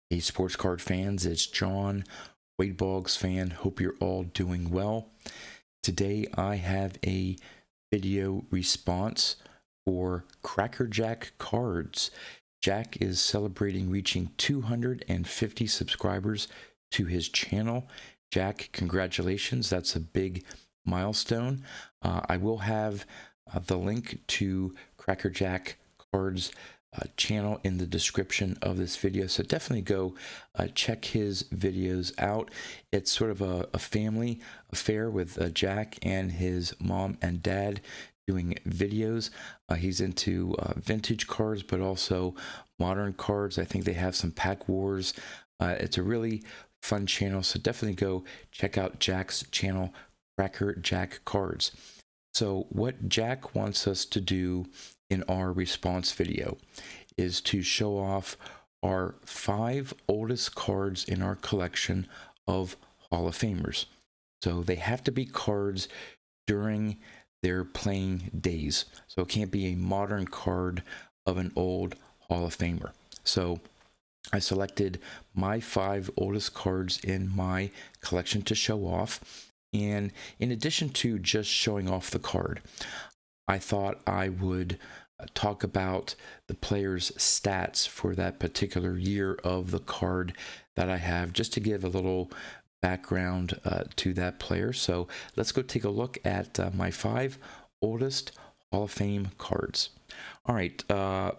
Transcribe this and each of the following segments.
Hey, sports card fans, it's John, Boggs fan. Hope you're all doing well. Today I have a video response for Cracker Jack cards. Jack is celebrating reaching 250 subscribers to his channel. Jack, congratulations. That's a big milestone. I will have the link to Cracker Jack cards channel in the description of this video, so definitely go check his videos out. It's sort of a family affair with Jack and his mom and dad doing videos. He's into vintage cards, but also modern cards. I think they have some pack wars. It's a really fun channel, so definitely go check out Jack's channel, Cracker Jack Cards. So what Jack wants us to do in our response video is to show off our 5 oldest cards in our collection of Hall of Famers. So they have to be cards during their playing days. So it can't be a modern card of an old Hall of Famer. So I selected my 5 oldest cards in my collection to show off. And in addition to just showing off the card, I thought I would talk about the player's stats for that particular year of the card that I have, just to give a little background to that player. So let's go take a look at my 5 oldest Hall of Fame cards. All right,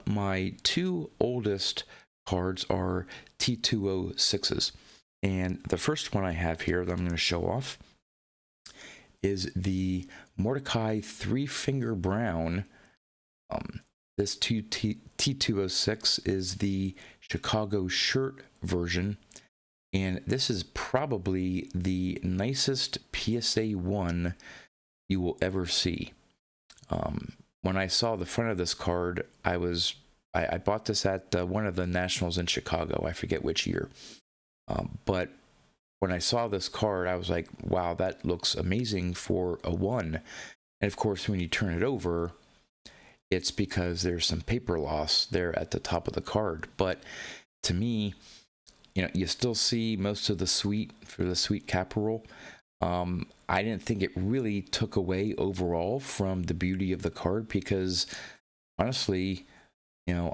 my 2 oldest cards are T206s. And the first one I have here that I'm going to show off is the Mordecai 3-Finger Brown. This T206 is the Chicago shirt version, and this is probably the nicest PSA 1 you will ever see. When I saw the front of this card, I bought this at one of the Nationals in Chicago. I forget which year. But when I saw this card, I was like, wow, that looks amazing for a 1. And of course, when you turn it over, it's because there's some paper loss there at the top of the card. But to me, you still see most of the suite for the suite cap roll. I didn't think it really took away overall from the beauty of the card, because honestly,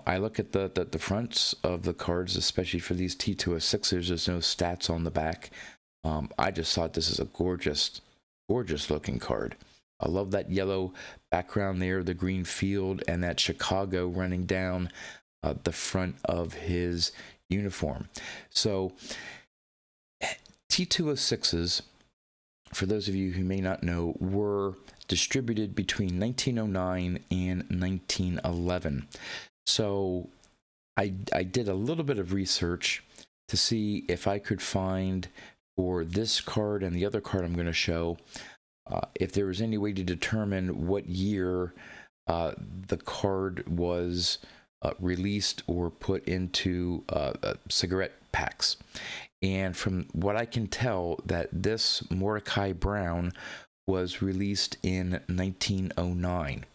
I look at the fronts of the cards, especially for these T206s. There's no stats on the back. I just thought this is a gorgeous looking card. I love that yellow background there, the green field, and that Chicago running down the front of his uniform. So T206s, for those of you who may not know, were distributed between 1909 and 1911. So I did a little bit of research to see if I could find, for this card and the other card I'm going to show, if there was any way to determine what year the card was released or put into cigarette packs. And from what I can tell, that this Mordecai Brown was released in 1909.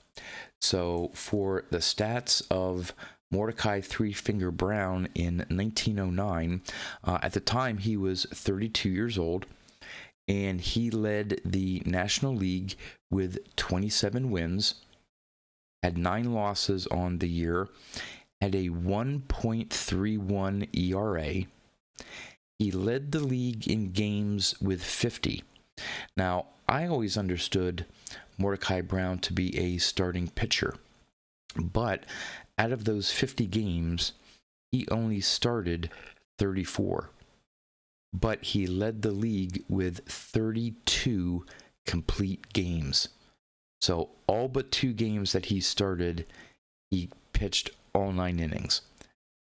So for the stats of Mordecai 3-Finger Brown in 1909, at the time he was 32 years old, and he led the National League with 27 wins, had 9 losses on the year, had a 1.31 ERA. He led the league in games with 50. Now, I always understood Mordecai Brown to be a starting pitcher, but out of those 50 games, he only started 34. But he led the league with 32 complete games. So all but 2 games that he started, he pitched all 9 innings.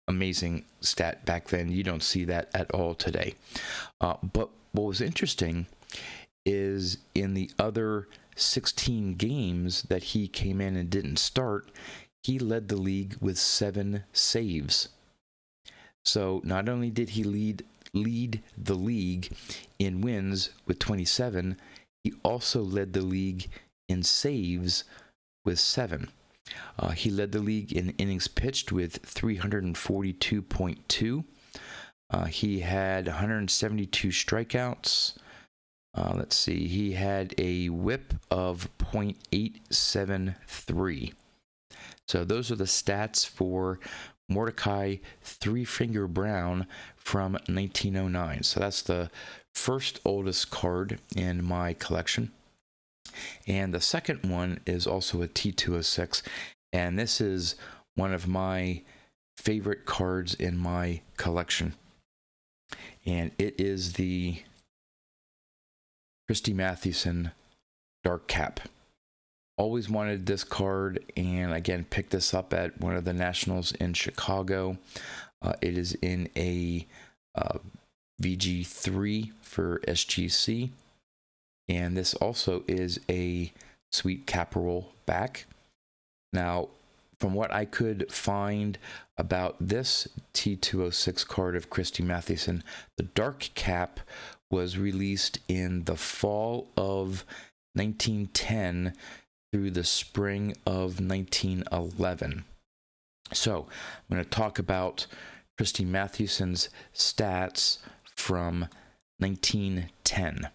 Amazing stat back then. You don't see that at all today. But what was interesting is in the other 16 games that he came in and didn't start, he led the league with 7 saves. So not only did he lead the league in wins with 27, he also led the league in saves with 7. He led the league in innings pitched with 342.2. He had 172 strikeouts. Let's see, he had a whip of .873. So those are the stats for Mordecai Three Finger Brown from 1909. So that's the first oldest card in my collection. And the second one is also a T206. And this is one of my favorite cards in my collection. And it is the Christy Mathewson Dark Cap. Always wanted this card, and again picked this up at one of the Nationals in Chicago. It is in a VG3 for SGC, and this also is a sweet cap roll back. Now, from what I could find about this T206 card of Christy Mathewson, the Dark Cap was released in the fall of 1910 through the spring of 1911. So I'm going to talk about Christy Mathewson's stats from 1910.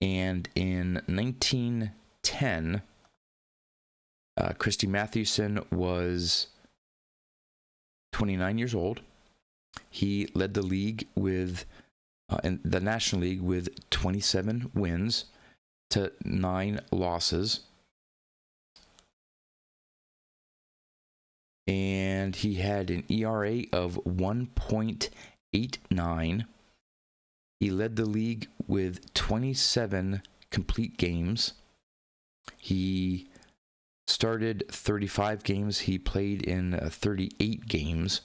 And in 1910, Christy Mathewson was 29 years old. He led the league with, in the National League, with 27 wins to 9 losses. And he had an ERA of 1.89. He led the league with 27 complete games. He started 35 games. He played in 38 games.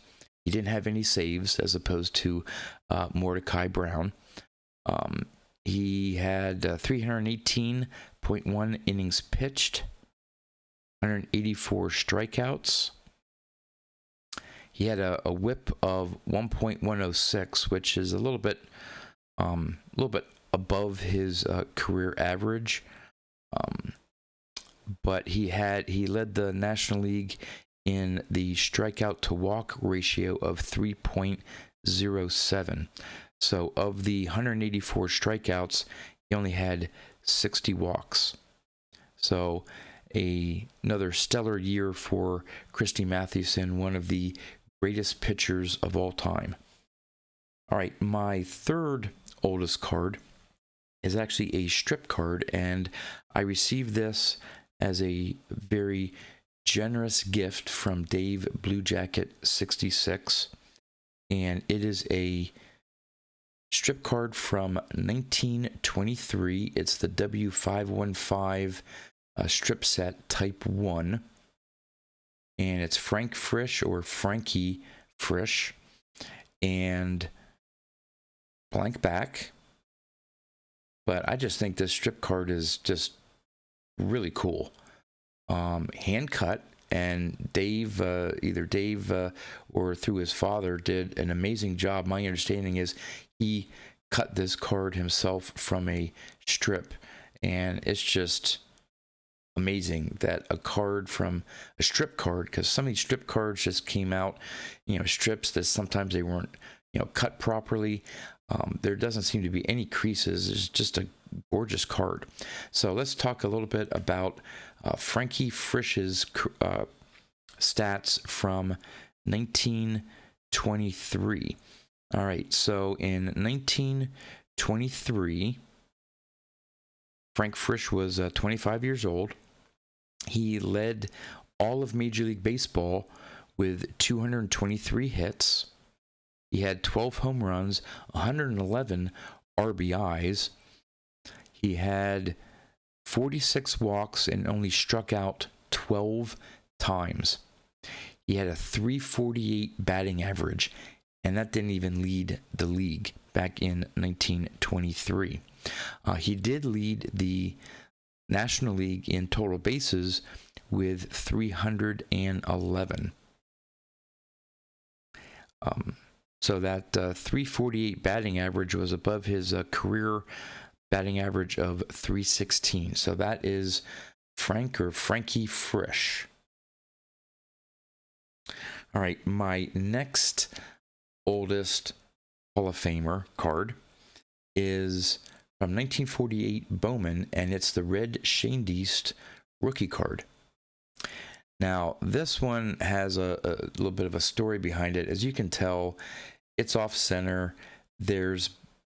He didn't have any saves as opposed to Mordecai Brown. He had 318.1 innings pitched, 184 strikeouts. He had a whip of 1.106, which is a little bit above his career average. But he led the National League in the strikeout to walk ratio of 3.07. So of the 184 strikeouts, he only had 60 walks. So another stellar year for Christy Mathewson, one of the greatest pitchers of all time. All right, my third oldest card is actually a strip card, and I received this as a very generous gift from Dave Blue Jacket 66, and it is a strip card from 1923. It's the W515 strip set type 1, and it's Frank Frisch or Frankie Frisch, and blank back. But I just think this strip card is just really cool. Hand cut, and Dave, either Dave or through his father, did an amazing job. My understanding is he cut this card himself from a strip, and it's just amazing that a card from a strip card, because some of these strip cards just came out, strips that sometimes they weren't, cut properly. There doesn't seem to be any creases. It's just a gorgeous card. So let's talk a little bit about Frankie Frisch's stats from 1923. All right, so in 1923, Frank Frisch was 25 years old. He led all of Major League Baseball with 223 hits. He had 12 home runs, 111 RBIs. He had 46 walks and only struck out 12 times. He had a .348 batting average, and that didn't even lead the league back in 1923. He did lead the National League in total bases with 311. So that .348 batting average was above his career batting average of .316. So that is Frankie Frisch. All right, my next oldest Hall of Famer card is from 1948 Bowman, and it's the red Shandiest rookie card. Now, this one has a little bit of a story behind it. As you can tell, it's off center. There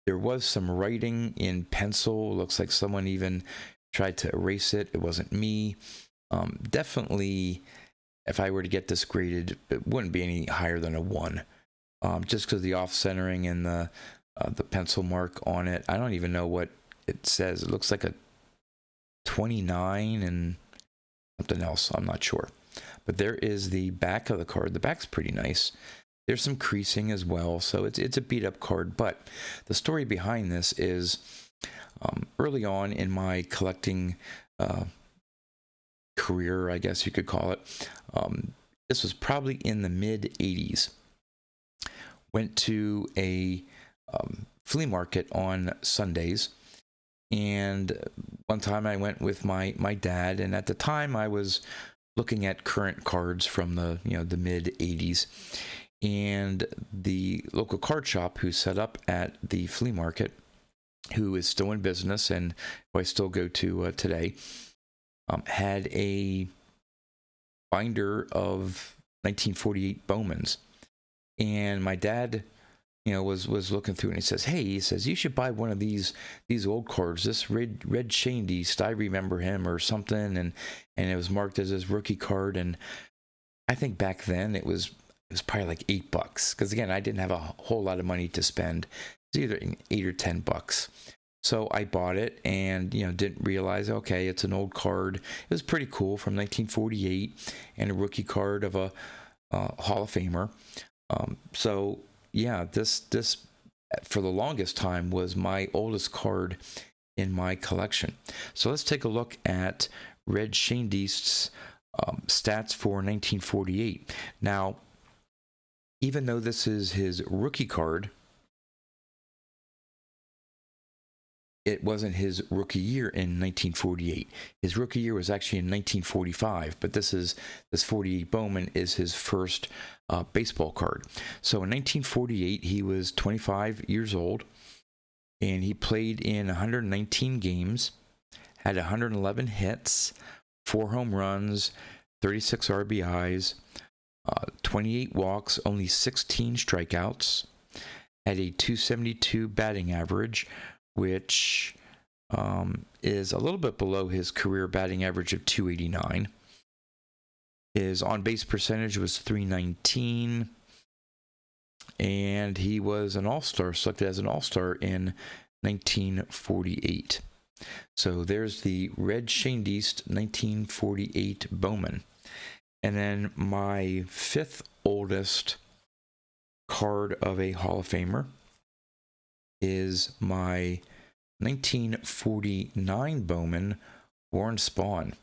was some writing in pencil. Looks like someone even tried to erase it. It wasn't me. Definitely, if I were to get this graded, it wouldn't be any higher than a 1. Just because the off-centering and the pencil mark on it. I don't even know what it says. It looks like a 29 and something else. I'm not sure. But there is the back of the card. The back's pretty nice. There's some creasing as well, so it's a beat-up card. But the story behind this is early on in my collecting career, I guess you could call it. This was probably in the mid-'80s. Went to a flea market on Sundays, and one time I went with my dad, and at the time I was looking at current cards from the the mid-'80s, and the local card shop who set up at the flea market, who is still in business and who I still go to today, had a binder of 1948 Bowmans. And my dad, was looking through, and he says, you should buy one of these old cards, this red Shandiest, I remember him, or something, and it was marked as his rookie card. And I think back then it was probably like $8, because again, I didn't have a whole lot of money to spend. It's either $8 or $10. So I bought it, and didn't realize, okay, it's an old card. It was pretty cool, from 1948, and a rookie card of a Hall of Famer. So yeah, this for the longest time was my oldest card in my collection. So let's take a look at red Shandiest's stats for 1948. Now, even though this is his rookie card, it wasn't his rookie year in 1948. His rookie year was actually in 1945, but this 48 Bowman is his first baseball card. So in 1948, he was 25 years old, and he played in 119 games, had 111 hits, 4 home runs, 36 RBIs, 28 walks, only 16 strikeouts, had a .272 batting average, which is a little bit below his career batting average of .289. His on-base percentage was .319, and he was an all-star, selected as an all-star in 1948. So there's the red Shandiest 1948 Bowman. And then my 5th oldest card of a Hall of Famer is my 1949 Bowman, Warren Spahn.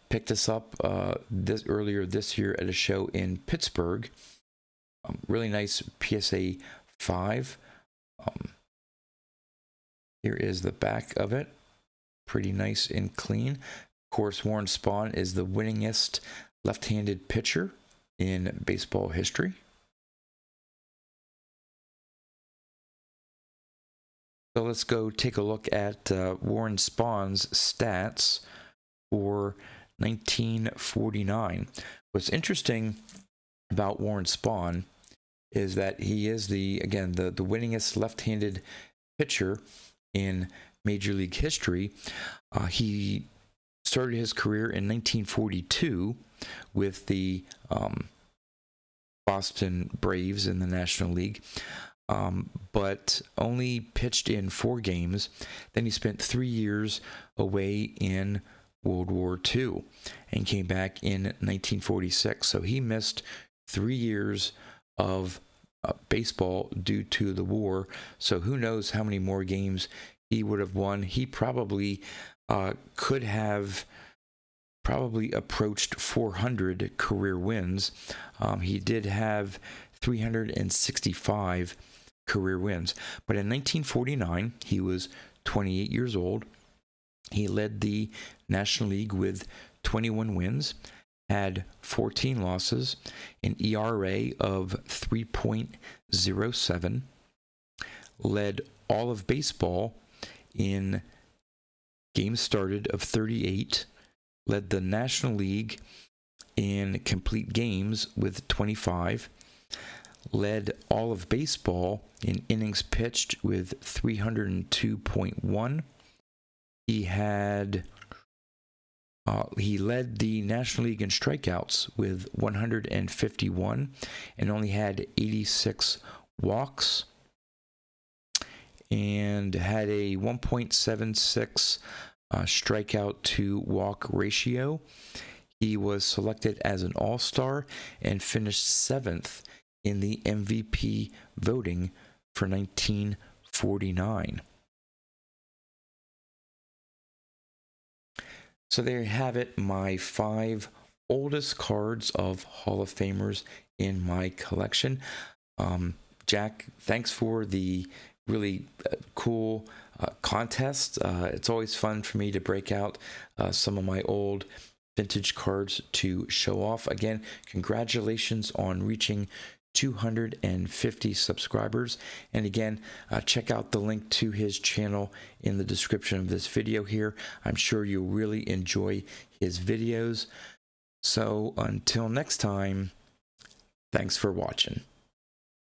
Picked this up earlier this year at a show in Pittsburgh. Really nice PSA 5. Here is the back of it. Pretty nice and clean. Of course, Warren Spahn is the winningest left-handed pitcher in baseball history. So let's go take a look at Warren Spahn's stats for 1949. What's interesting about Warren Spahn is that he is the winningest left-handed pitcher in Major League history. He started his career in 1942 with the Boston Braves in the National League. But only pitched in 4 games. Then he spent 3 years away in World War II and came back in 1946. So he missed 3 years of baseball due to the war. So who knows how many more games he would have won. He probably could have approached 400 career wins. He did have 365 career wins. But in 1949, he was 28 years old. He led the National League with 21 wins. had 14 losses, an ERA of 3.07, led all of baseball in games started of 38, led the National League in complete games with 25, led all of baseball in innings pitched with 302.1. He led the National League in strikeouts with 151 and only had 86 walks, and had a 1.76 strikeout to walk ratio. He was selected as an all-star and finished 7th in the MVP voting for 1949. So there you have it, my 5 oldest cards of Hall of Famers in my collection. Jack, thanks for the really cool contest. It's always fun for me to break out some of my old vintage cards to show off. Again, congratulations on reaching 250 subscribers. And again, check out the link to his channel in the description of this video here. I'm sure you'll really enjoy his videos. So until next time, thanks for watching.